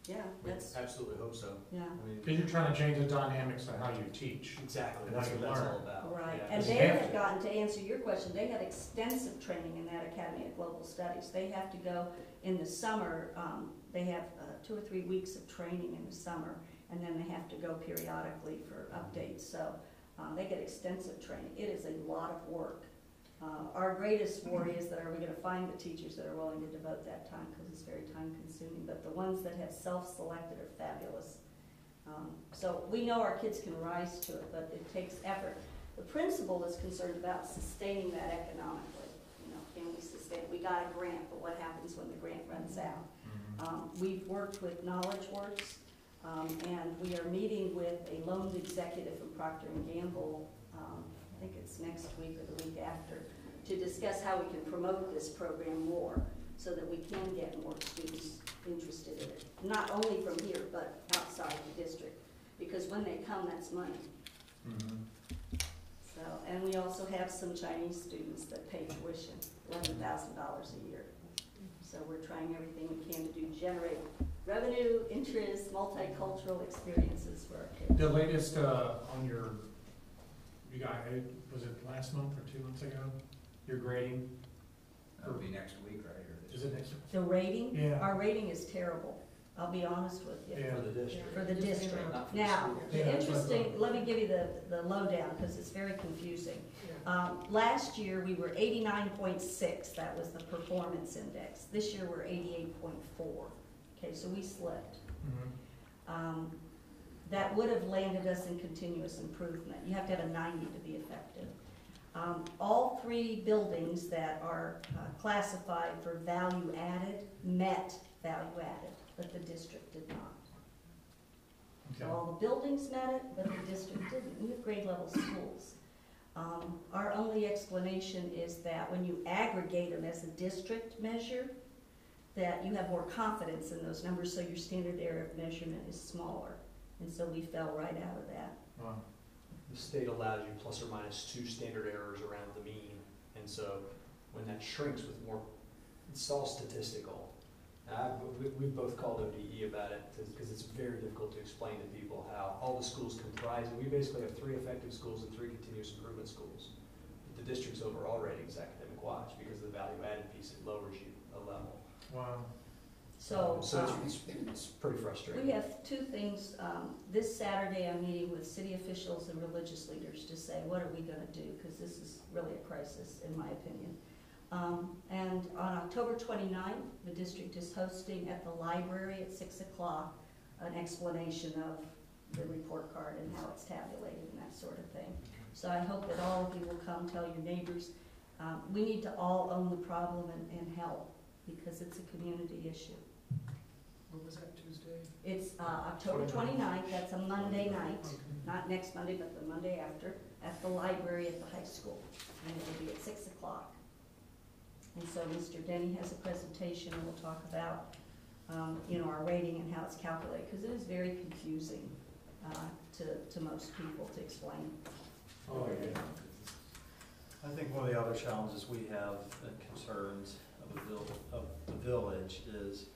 Yeah, We that's, absolutely hope so. yeah. I mean, Because you're trying to change the dynamics of how you teach. exactly, And that's how what you that's learn. all about. Right, Yeah. and Because they you have have to. gotten, to answer your question, they have extensive training in that Academy of Global Studies. They have to go in the summer, they have 2 or 3 weeks of training in the summer, and then they have to go periodically for updates. So they get extensive training. It is a lot of work. Our greatest worry is that are we gonna find the teachers that are willing to devote that time, because it's very time consuming, but the ones that have self-selected are fabulous. So we know our kids can rise to it, but it takes effort. The principal is concerned about sustaining that economically. Can we sustain it? We got a grant, but what happens when the grant runs out? We've worked with Knowledge Works, and we are meeting with a loans executive from Procter & Gamble, I think it's next week or the week after, to discuss how we can promote this program more so that we can get more students interested in it. Not only from here, but outside the district, because when they come, that's money. So, and we also have some Chinese students that pay tuition, $11,000 a year. So we're trying everything we can to generate revenue, interest, multicultural experiences for our kids. The latest on you got, was it last month or 2 months ago? Your grading? That'll be next week, right? Or this Is it week? next? The rating, Yeah. our rating is terrible, I'll be honest with you. Yeah. For the district. For the district. Not for the Now, school. Yeah, the that's what I interesting, let me give you the lowdown, because it's very confusing. Last year, we were 89.6, that was the performance index. This year, we're 88.4. Okay, so we slipped. That would have landed us in continuous improvement. You have to have a 90 to be effective. All 3 buildings that are classified for value added met value added, but the district did not. So Okay. all the buildings met it, but the district didn't. We have grade level schools. Our only explanation is that when you aggregate them as a district measure, that you have more confidence in those numbers, so your standard error of measurement is smaller. And so we fell right out of that. Wow. The state allows you plus or minus 2 standard errors around the mean, and so when that shrinks with more, it's all statistical. We've both called ODE about it, because it's very difficult to explain to people how all the schools comprise, and we basically have 3 effective schools and 3 continuous improvement schools. But the district's overall rating is academic-wise, because of the value-added piece, it lowers you a level. Wow. So, It's pretty frustrating. we have 2 things. This Saturday, I'm meeting with city officials and religious leaders to say, what are we gonna do? Because this is really a crisis, in my opinion. And on October 29th, the district is hosting at the library at 6 o'clock an explanation of the report card and how it's tabulated and that sort of thing. So I hope that all of you will come, tell your neighbors. We need to all own the problem and help, because it's a community issue. What was that, Tuesday? It's October 29th, that's a Monday night, not next Monday, but the Monday after, at the library at the high school. And it will be at 6 o'clock. And so Mr. Denny has a presentation, and we'll talk about, our rating and how it's calculated, because it is very confusing to most people to explain. Oh, yeah. I think one of the other challenges we have and concerns of the village is,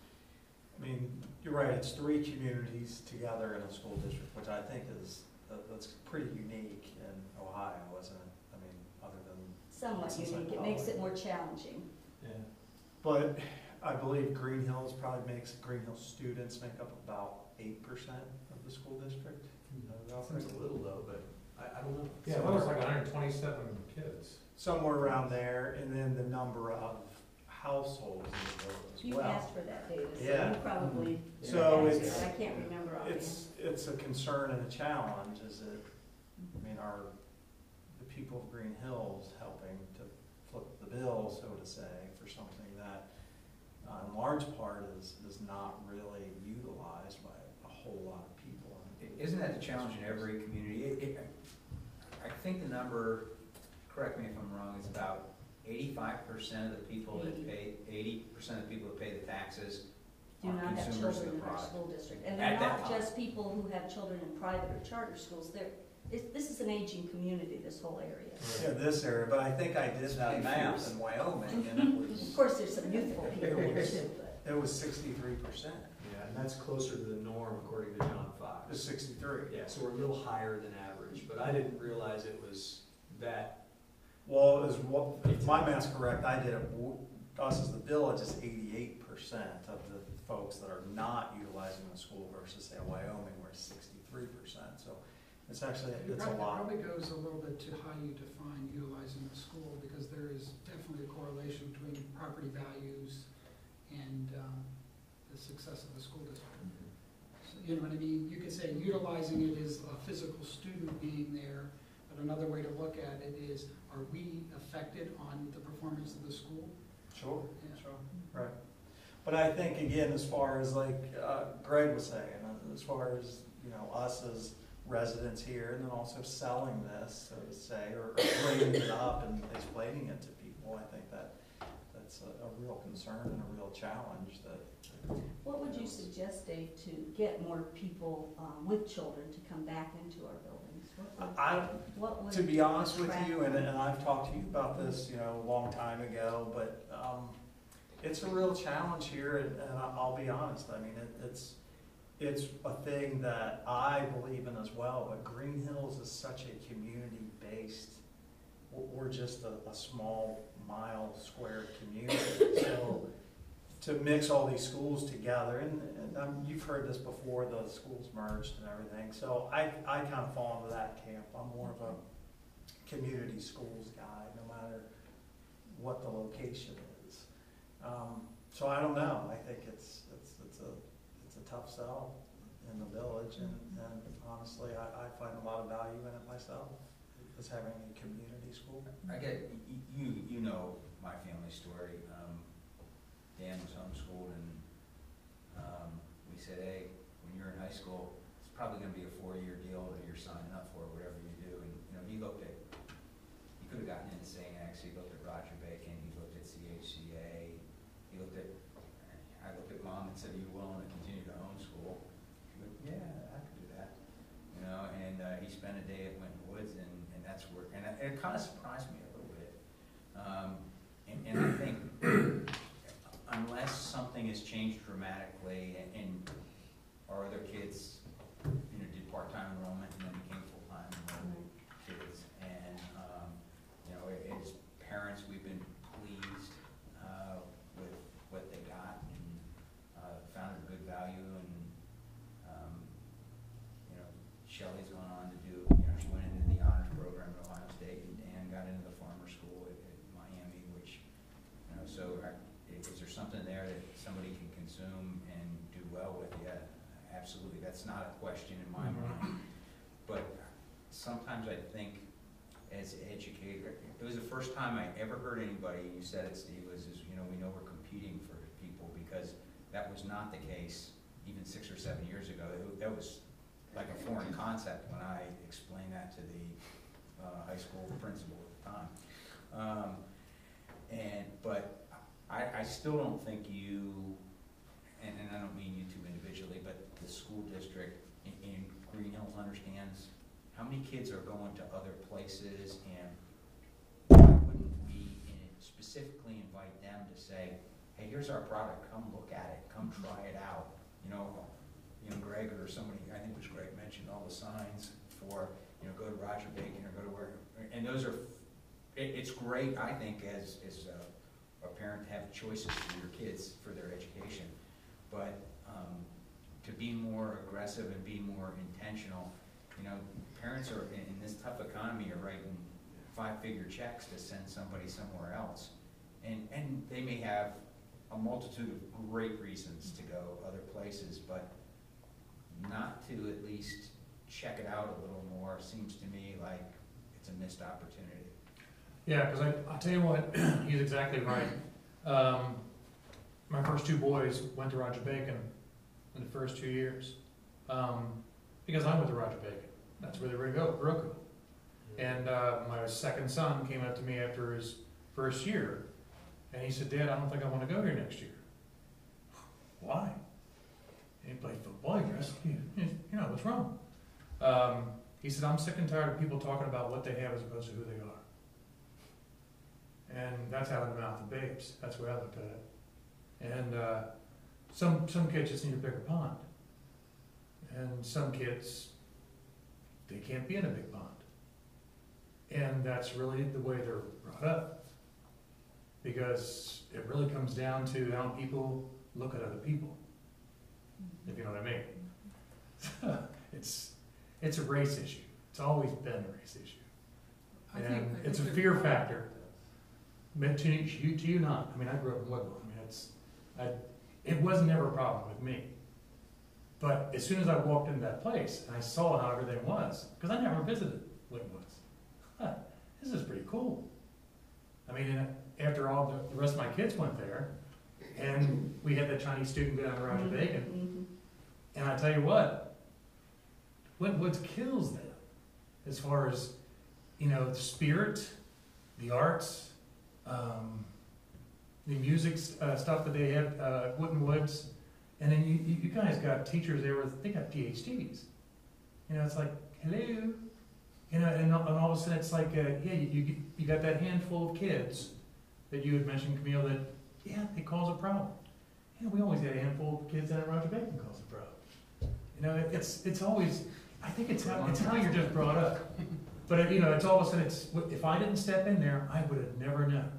I mean, you're right, it's 3 communities together in a school district, which I think is, that's pretty unique in Ohio, isn't it? I mean, other than, Somewhat It's unique, it makes it more challenging. Yeah. but I believe Greenhills Greenhills students make up about 8% of the school district. Seems a little low, but I don't know. Yeah, well, it's like 127 kids. Somewhere around there, and then the number of households in the village as You well. asked for that data, so Yeah. you probably So asked it's- it. I can't remember offhand. It's a concern and a challenge, is it, I mean, are the people of Green Hills helping to flip the bill, so to say, for something that, in large part, is not really utilized by a whole lot of people? Isn't that the challenge in every community? I think the number, correct me if I'm wrong, is about 85% of the people that pay, 80% of the people that pay the taxes Do are not have consumers of children the in our product. school district. And At they're that not time. just people who have children in private or charter schools. This is an aging community, this whole area. Yeah, this area, but I think I did that math in Wyoming, and it Of was, course, there's some youthful people here too, but. it was 63%. Yeah, and that's closer to the norm according to John It was Fox. 63. Yeah, so we're a little higher than average, but I didn't realize it was that. Well, if my math's correct, I did it, us as the village is 88% of the folks that are not utilizing the school versus say Wyoming, where it's 63%. So it's actually, it's a lot. It probably goes a little bit to how you define utilizing the school, because there is definitely a correlation between property values and the success of the school district. So, you know what I mean? You could say utilizing it is a physical student being there, but another way to look at it is, are we affected on the performance of the school? Sure, Yeah. sure, right. But I think, again, as far as like Greg was saying, as far as, us as residents here, and then also selling this, so to say, or bringing it up and explaining it to people, I think that's a real concern and a real challenge that. What would you suggest, Dave, to get more people with children to come back into our buildings? What would To be honest with attract you, and them? I've talked to you about this, a long time ago, but it's a real challenge here, and I'll be honest, I mean, it's a thing that I believe in as well, but Green Hills is such a community-based, we're just a small mile-square community, so to mix all these schools together, and you've heard this before, the schools merged and everything, so I kind of fall into that camp. I'm more of a community schools guy, no matter what the location is. So I don't know, I think it's a tough sell in the village, and honestly, I find a lot of value in it myself, as having a community school. I get, you know my family story. Dan was homeschooled, and we said, hey, when you're in high school, it's probably going to be automatically, and our other kids, you know, did part-time enrollment and then became full-time enrollment kids. And, you know, as parents, we've been pleased with what they got and found a good value. And, you know, Shelley's gone on to do, you know, she went into the honors program at Ohio State, and Dan got into the farmer school at Miami, which, you know, so is there something there that somebody can consume and do well with? Yeah, absolutely. That's not a question in my mind. But sometimes I think as an educator, it was the first time I ever heard anybody, you said it, Steve, is, you know, we know we're competing for people, because that was not the case even 6 or 7 years ago. That was like a foreign concept when I explained that to the high school principal at the time. But I still don't think you, and I don't mean you two individually, but the school district in Green Hills understands how many kids are going to other places, and why wouldn't we specifically invite them to say, hey, here's our product, come look at it, come try it out. You know, Greg or somebody, I think it was Greg, mentioned all the signs for, you know, go to Roger Bacon or go to where, and those are, it's great, I think, as a parent to have choices for your kids for their education. But to be more aggressive and be more intentional, you know, parents are, in this tough economy, are writing 5-figure checks to send somebody somewhere else. And they may have a multitude of great reasons to go other places, but not to at least check it out a little more seems to me like it's a missed opportunity. Yeah, because I'll tell you what, he's exactly right. My first 2 boys went to Roger Bacon in the first 2 years, because I went to Roger Bacon. That's where they were grew up. And my second son came up to me after his first year, and he said, Dad, I don't think I want to go here next year. Why? He played football, you know, what's wrong? He said, I'm sick and tired of people talking about what they have as opposed to who they are. And that's out of the mouth of babes. That's the way I look at it. And some kids just need a bigger pond. And some kids, they can't be in a big pond. And that's really the way they're brought up. Because it really comes down to how people look at other people, if you know what I mean. It's a race issue. It's always been a race issue. And it's a fear factor. To you not. I mean, I grew up in Woodlawn. I mean, it was never a problem with me. But as soon as I walked into that place and I saw how everything was, because I never visited Wigwoods, this is pretty cool. I mean, after all the rest of my kids went there, and we had that Chinese student go down to Roger Bacon, and I tell you what, Wigwoods kills them as far as, you know, the spirit, the arts, the music stuff that they have at Wood and Woods, and then you guys got teachers there they got PhDs. You know, it's like, hello, you know, and all of a sudden it's like, yeah, you got that handful of kids that you had mentioned, Camille, that, yeah, it cause a problem. You know, we always had a handful of kids down at Roger Bacon cause a problem. You know, it's always, I think it's how you're just brought up. But, you know, it's all of a sudden, if I didn't step in there, I would have never known.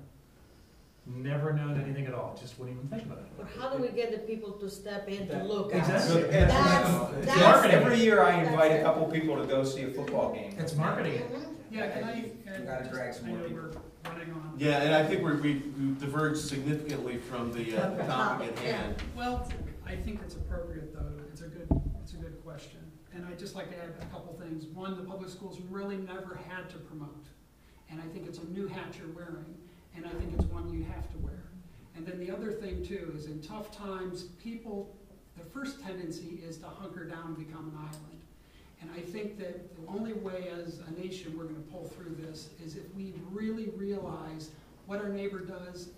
Never known anything at all, just wouldn't even think about it. But how do we get the people to step in to look at Exactly. it? That's marketing. Every year I invite a couple people to go see a football game. It's marketing. Yeah, can I, You gotta drag some I more know people. we're running on. Yeah, and I think we've diverged significantly from the topic at hand. Well, I think it's appropriate, though. It's a good question. And I'd just like to add a couple things. One, the public schools really never had to promote. And I think it's a new hat you're wearing, and I think it's one you have to wear. And then the other thing, too, is in tough times, the first tendency is to hunker down and become an island. And I think that the only way as a nation we're going to pull through this is if we really realize what our neighbor does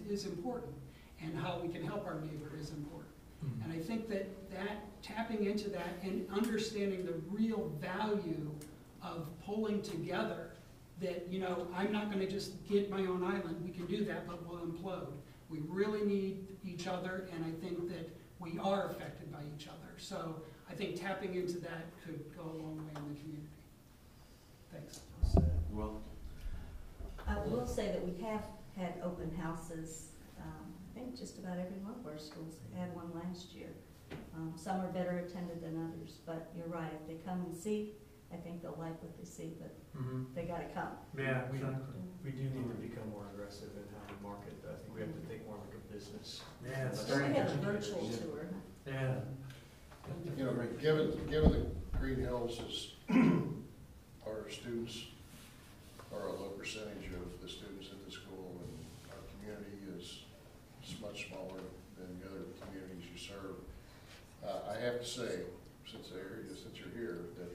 is important, and how we can help our neighbor is important. And I think that tapping into that and understanding the real value of pulling together, that, you know, I'm not going to just get my own island. We can do that, but we'll implode. We really need each other, and I think that we are affected by each other. So I think tapping into that could go a long way in the community. Thanks. Well, I will say that we have had open houses, I think just about every one of our schools had one last year. Some are better attended than others, but you're right, if they come and see, I think they'll like what they see, but they gotta come. Yeah, We do need to become more aggressive in how we market. I think we have to think more like a business. Yeah, it's So we have a virtual tour. Yeah. You know, given the Greenhills is, our students are a low percentage of the students at the school, and our community is much smaller than the other communities you serve. I have to say, since you're here, that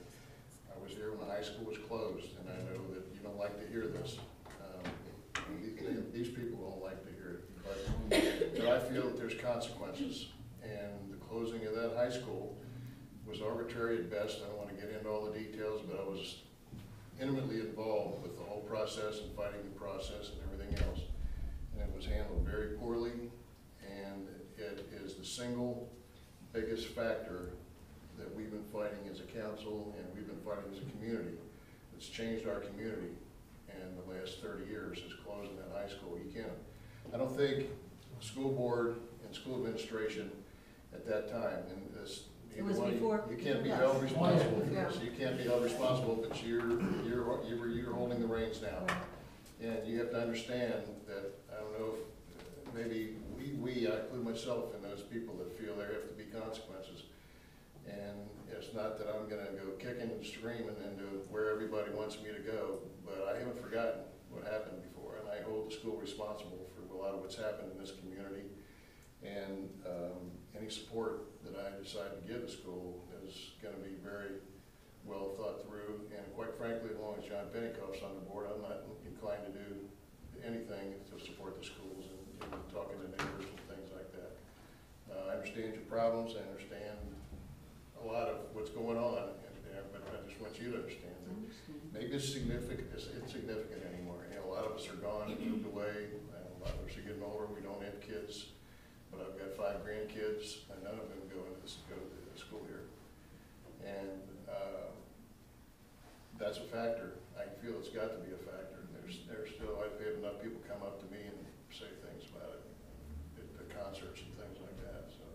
I was here when the high school was closed, and I know that you don't like to hear this. These people don't like to hear it, but I feel that there's consequences, and the closing of that high school was arbitrary at best. I don't want to get into all the details, but I was intimately involved with the whole process and fighting the process and everything else. And it was handled very poorly, and it is the single biggest factor that we've been fighting as a council and we've been fighting as a community that's changed our community in the last 30 years is closing that high school. I don't think the school board and school administration at that time, and this, It was before. you can't be held responsible for this. You can't be held responsible, but you're holding the reins now. And you have to understand that, I don't know if maybe I include myself in those people that feel there have to be consequences. And it's not that I'm gonna go kicking and screaming into where everybody wants me to go, but I haven't forgotten what happened before, and I hold the school responsible for a lot of what's happened in this community. And any support that I decide to give the school is gonna be very well thought through, and quite frankly, as long as John Pennycoff's on the board, I'm not inclined to do anything to support the schools and talking to neighbors and things like that. I understand your problems, I understand a lot of what's going on, but I just want you to understand that maybe it's insignificant anymore. You know, a lot of us are gone and moved away, and a lot of us are getting older, we don't have kids, but I've got 5 grandkids, and none of them go to school here. And that's a factor. I feel it's got to be a factor. There's still, I've had enough people come up to me and say things about it at the concerts and things like that. So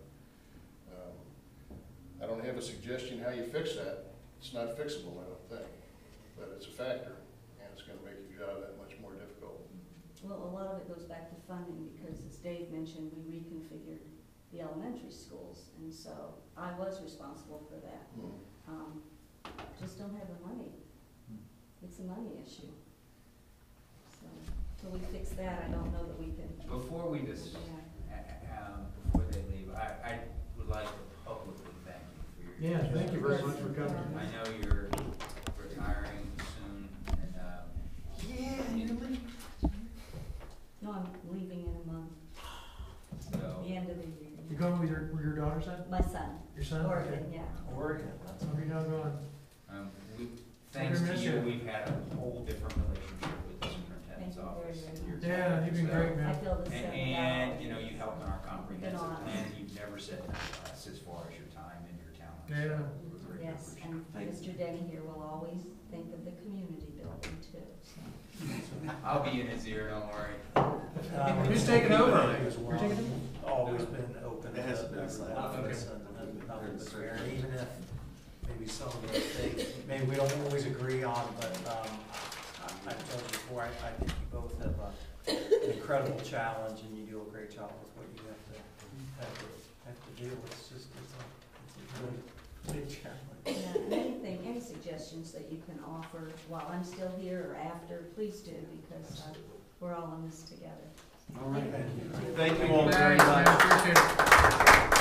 I don't have a suggestion how you fix that. It's not fixable, I don't think, but it's a factor, and it's going to make your job that much more difficult. Well, a lot of it goes back to funding, because as Dave mentioned, we reconfigured the elementary schools, and so I was responsible for that. Just don't have the money. It's a money issue. So, till we fix that, I don't know that we can. Before we just, before they leave, I would like to publicly thank you for your. Yeah, thank you very much for coming. I know you're retiring soon, and, No, I'm leaving in a month, so. the end of the year. You going with your daughter's son? My son, Your son? Oregon, yeah. Oregon, that's Where are you now going? Thanks We're to gonna you, miss you. we've had a whole different relationship with the superintendent's Thank you office. very, and your very Yeah, team. you've been So- great, I man. feel the same. And, you know, you helped in our comprehensive honest. plan, you've never said no to us as far as your time and your talent. Yeah. So we're very Yes, appreciative. and Mr. Denny here will always think of the community building too, so. I'll be in his ear, don't worry. Who's taking over? As well. You're taking over? Always been open. It hasn't been to decided. office and nothing but fair, and even if maybe some of the things, maybe we don't always agree on, but, I've told you before, I think you both have an incredible challenge, and you do a great job with what you have to do. It's just, it's a really big challenge. Yeah, and any suggestions that you can offer while I'm still here or after, please do, because we're all in this together. All right. Thank you. Thank you all very much. Thanks, man. Appreciate it.